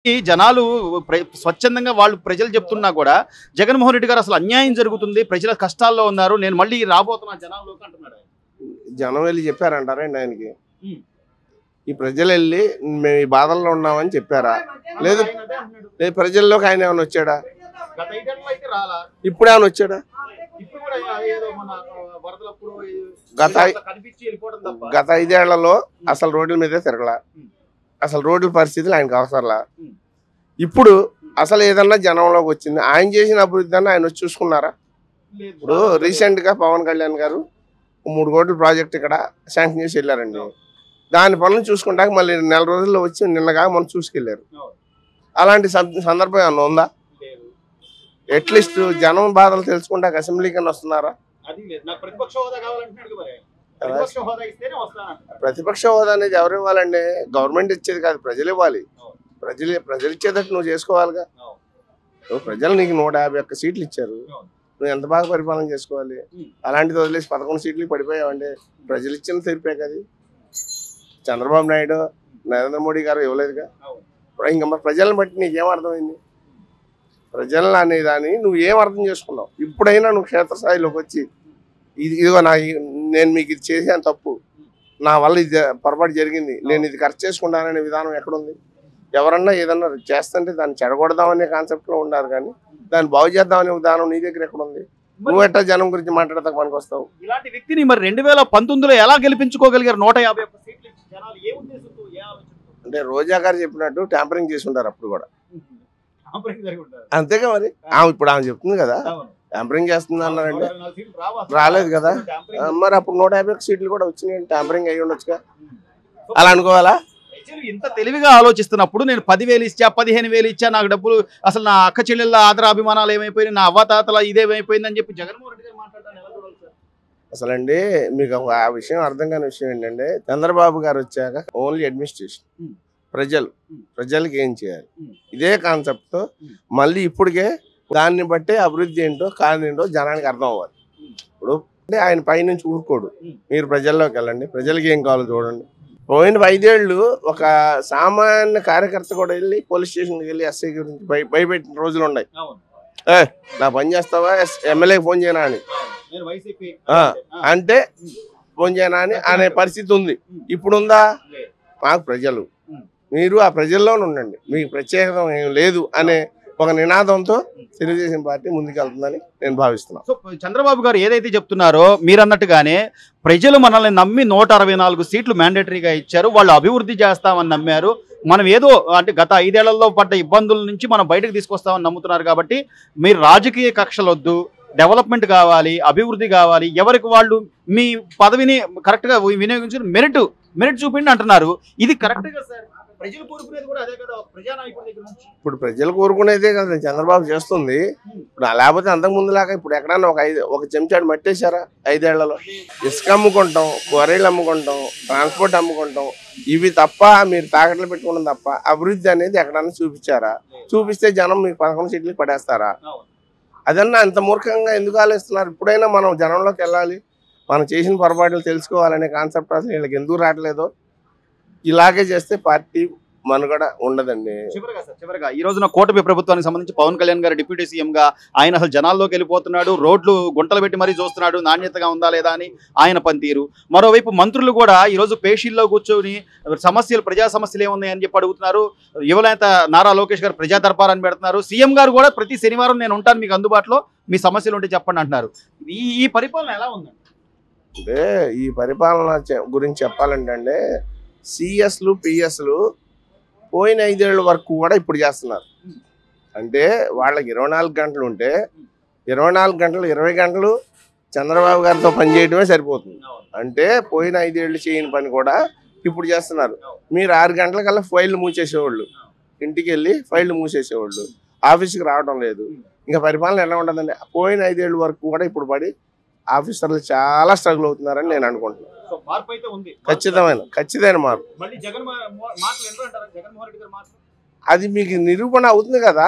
ఈ జనాలు స్వచ్ఛందంగా వాళ్ళు ప్రజలు చెప్తున్నా కూడా జగన్మోహన్ రెడ్డి గారు అసలు అన్యాయం జరుగుతుంది, ప్రజల కష్టాల్లో ఉన్నారు, నేను మళ్ళీ రాబోతున్నా జనాల్లోకి అంటున్నాడు ఆయన. జనం వెళ్ళి చెప్పారంటారండి ఆయనకి? ఉమ్. ఈ ప్రజలు వెళ్ళి మేము ఈ బాధల్లో ఉన్నామని చెప్పారా? లేదు ఆయన అదే అంటున్నాడు. లేదు ప్రజల్లోకి ఆయన ఏమైనా వచ్చాడా? గత 5 ఏళ్ళలో అయితే రాలా. ఇప్పుడు ఏమైనా వచ్చాడా? ఇప్పుడు కూడా ఏదో మన వరదలప్పుడు గత కనిపించి వెళ్ళిపోవడం తప్ప. గత 5 ఏళ్లలో అసలు రోడ్ల మీదే తిరగలా, అసలు రోడ్ల పరిస్థితులు ఆయనకు అవసరంలా. ఇప్పుడు అసలు ఏదన్నా జనంలోకి వచ్చింది, ఆయన చేసిన అభివృద్ధి అన్న ఆయన వచ్చి చూసుకున్నారా? ఇప్పుడు రీసెంట్ గా పవన్ కళ్యాణ్ గారు 3 కోట్ల ప్రాజెక్ట్ ఇక్కడ శాంక్షన్ చేసి వెళ్ళారండి. దాని పనులు చూసుకుంటాక మళ్ళీ నెల రోజుల్లో వచ్చి నిన్నగా మనం చూసుకెళ్లారు. అలాంటి సందర్భం ఏమన్నా ఉందా? అట్లీస్ట్ జనం బాధలు తెలుసుకుంటాక అసెంబ్లీ కన్నా వస్తున్నారా? ప్రతిపక్ష హోదా అనేది ఎవరు ఇవ్వాలండి? గవర్నమెంట్ ఇచ్చేది కాదు, ప్రజలు ఇవ్వాలి. ప్రజలు ఇచ్చేటట్టు నువ్వు చేసుకోవాలిగా. ప్రజలు నీకు 151 సీట్లు ఇచ్చారు, నువ్వు ఎంత బాగా పరిపాలన చేసుకోవాలి. అలాంటిది వదిలేసి 11 సీట్లకి పడిపోయావండి. ప్రజలు ఇచ్చిన తీర్పే కదా. చంద్రబాబు నాయుడు, నరేంద్ర మోడీ గారు ఇవ్వలేదుగా. ఇంకా మరి ప్రజలను బట్టి నీకేం అర్థమైంది? ప్రజలను అనేదాన్ని నువ్వు ఏం అర్థం చేసుకున్నావు? ఇప్పుడైనా నువ్వు క్షేత్రస్థాయిలోకి వచ్చి ఇదిగో నేను మీకు ఇది చేసాను తప్పు, నా వల్ల ఇది పొరపాటు జరిగింది, నేను ఇది ఖర్చు చేసుకుంటాననే విధానం ఎక్కడుంది? ఎవరన్నా ఏదన్నా చేస్తుంటే దాన్ని చెడగొడదామనే కాన్సెప్ట్లో ఉన్నారు, కానీ దాన్ని బాగు చేద్దామనే విధానం నీ దగ్గర ఎక్కడుంది? నువ్వు ఎట్టా జనం గురించి మాట్లాడతా పనికి వస్తావు? ఇలాంటి వ్యక్తిని మరి 2019లో ఎలా గెలిపించుకోగలిగారు? 151 సీట్లు జనాలు ఏ ఉద్దేశంతో, ఏ ఆలోచనతో? అంటే రోజా గారు చెప్పినట్టు ట్యాంపరింగ్ చేసి ఉంటారు అప్పుడు కూడా. అంతేగా మరి. ఇప్పుడు ఆమె చెప్తుంది కదా ట్యాంపరింగ్ చేస్తుంది అన్నారండి. రాలేదు కదా మరి. అప్పుడు 151 సీట్లు కూడా వచ్చినాయి, ట్యాంపరింగ్ అయ్యి ఉండొచ్చుగా. అలా అనుకోవాలా? ఇంత తెలివిగా ఆలోచిస్తున్నప్పుడు నేను 10,000 ఇచ్చా, 15,000 ఇచ్చా, నాకు డబ్బులు, అసలు నా అక్క చెల్లెళ్ళ ఆదర అభిమానాలు ఏమైపోయినాయి, నా అవ్వతాతల ఇదేమైపోయిందని చెప్పి జగన్మోహన్ రెడ్డి గారు మాట్లాడడానికి ఎలా చూడాలి సార్? అసలండి మీకు ఆ విషయం అర్థం కాని విషయం ఏంటంటే, చంద్రబాబు గారు వచ్చాక ఓన్లీ అడ్మినిస్ట్రేషన్, ప్రజలకి ఏం చేయాలి, ఇదే కాన్సెప్ట్తో మళ్ళీ ఇప్పటికే దాన్ని బట్టే అభివృద్ధి ఏంటో కాదేంటో జనానికి అర్థం అవ్వాలి. ఇప్పుడు ఆయన పైనుంచి ఊరుకోడు, మీరు ప్రజల్లోకి వెళ్ళండి, ప్రజలకి ఏం కావాలో చూడండి. పోయిన 5 ఏళ్ళు ఒక సామాన్య కార్యకర్త కూడా వెళ్ళి పోలీస్ స్టేషన్కి వెళ్ళి ఎస్ఐ గురించి భయపెట్టిన రోజులు ఉన్నాయి. నా పని చేస్తావా, ఎమ్మెల్యేకి ఫోన్ చేయనా అని అంటే ఫోన్ చేయనా అని అనే పరిస్థితి ఉంది. ఇప్పుడు ఉందా? మాకు ప్రజలు, మీరు ఆ ప్రజల్లోనే ఉండండి, మీకు ప్రత్యేకత ఏం లేదు అనే ఒక నినాదంతో తెలుగుదేశం పార్టీ ముందుకెళ్తుందని నేను భావిస్తున్నాను. సో చంద్రబాబు గారు ఏదైతే చెప్తున్నారో మీరు అన్నట్టుగానే ప్రజలు మనల్ని నమ్మి 164 సీట్లు మ్యాండేటరీగా ఇచ్చారు, వాళ్ళు అభివృద్ధి చేస్తామని నమ్మారు. మనం ఏదో అంటే గత 5 ఏళ్లలో పడ్డ ఇబ్బందుల నుంచి మనం బయటకు తీసుకొస్తామని నమ్ముతున్నారు. కాబట్టి మీరు రాజకీయ కక్షలు వద్దు, డెవలప్మెంట్ కావాలి, అభివృద్ధి కావాలి, ఎవరికి వాళ్ళు మీ పదవిని కరెక్ట్గా వినియోగించుకుని మెరిట్ చూపిండి అంటున్నారు. ఇది కరెక్ట్గా సార్? ప్రజలు కోరుకునేది కూడా అదే కదా, ప్రజానాయకుడి దగ్గర నుంచి. ఇప్పుడు ప్రజలు కోరుకునేదే కదా చంద్రబాబు చేస్తుంది. ఇప్పుడు లేకపోతే అంతకుముందు లాగా ఇప్పుడు ఎక్కడన్నా ఒక చెంచాడు మట్టేశారా? 5 ఏళ్లలో ఇసుక అమ్ముకుంటాం, క్వారీలు అమ్ముకుంటాం, ట్రాన్స్పోర్ట్ అమ్ముకుంటాం, ఇవి తప్ప మీరు తాకట్లు పెట్టుకోవడం తప్ప అభివృద్ధి అనేది ఎక్కడన్నా చూపించారా? చూపిస్తే జనం మీకు 11 సీట్లకి పడేస్తారా? అదన్నా అంత మూర్ఖంగా ఎందుకు ఆలోచిస్తున్నారు? ఇప్పుడైనా మనం జనంలోకి వెళ్ళాలి, మనం చేసిన పొరపాట్లు తెలుసుకోవాలనే కాన్సెప్ట్ అసలు వీళ్ళకి ఎందుకు రావట్లేదో. ఇలాగే చేస్తే పార్టీ మనుగడ ఉండదండి. చివరిగా ఈ రోజున కూటమి ప్రభుత్వానికి సంబంధించి పవన్ కళ్యాణ్ గారు డిప్యూటీ సీఎంగా ఆయన అసలు జనాల్లోకి వెళ్ళిపోతున్నాడు, రోడ్లు గుంటలు పెట్టి మరీ చూస్తున్నాడు, నాణ్యతగా ఉందా లేదా అని ఆయన పనితీరు. మరోవైపు మంత్రులు కూడా ఈరోజు పేషీల్లో కూర్చొని ప్రజా సమస్యలు ఏమున్నాయని చెప్పి అడుగుతున్నారు. యువనేత నారా లోకేష్ గారు ప్రజా దర్బారాన్ని పెడుతున్నారు. సీఎం గారు కూడా ప్రతి శనివారం నేను ఉంటాను, మీకు అందుబాటులో, మీ సమస్యలు ఉంటే చెప్పండి అంటున్నారు. ఈ పరిపాలన ఎలా ఉందండి? అంటే ఈ పరిపాలన గురించి చెప్పాలంటే సిఎస్లు పిఎస్లు పోయిన 5 ఏళ్ళ వరకు కూడా ఇప్పుడు చేస్తున్నారు. అంటే వాళ్ళకి 24 గంటలు ఉంటే 24 గంటలు 20 గంటలు చంద్రబాబు గారితో పనిచేయడమే సరిపోతుంది. అంటే పోయిన 5 ఏళ్ళు చేయని పని కూడా ఇప్పుడు చేస్తున్నారు. మీరు 6 గంటలకల్లా ఫైళ్ళు మూసేసేవాళ్ళు, ఇంటికి వెళ్ళి ఫైళ్ళు మూసేసేవాళ్ళు, ఆఫీస్కి రావడం లేదు. ఇంకా పరిపాలన ఎలా ఉండదండి? పోయిన 5 ఏళ్ళ వరకు కూడా ఇప్పుడు పడి ఆఫీసర్లు చాలా స్ట్రగుల్ అవుతున్నారని నేను అనుకుంటున్నాను. ఖచ్చితమైన మార్పు. అది మీకు నిరూపణ అవుతుంది కదా.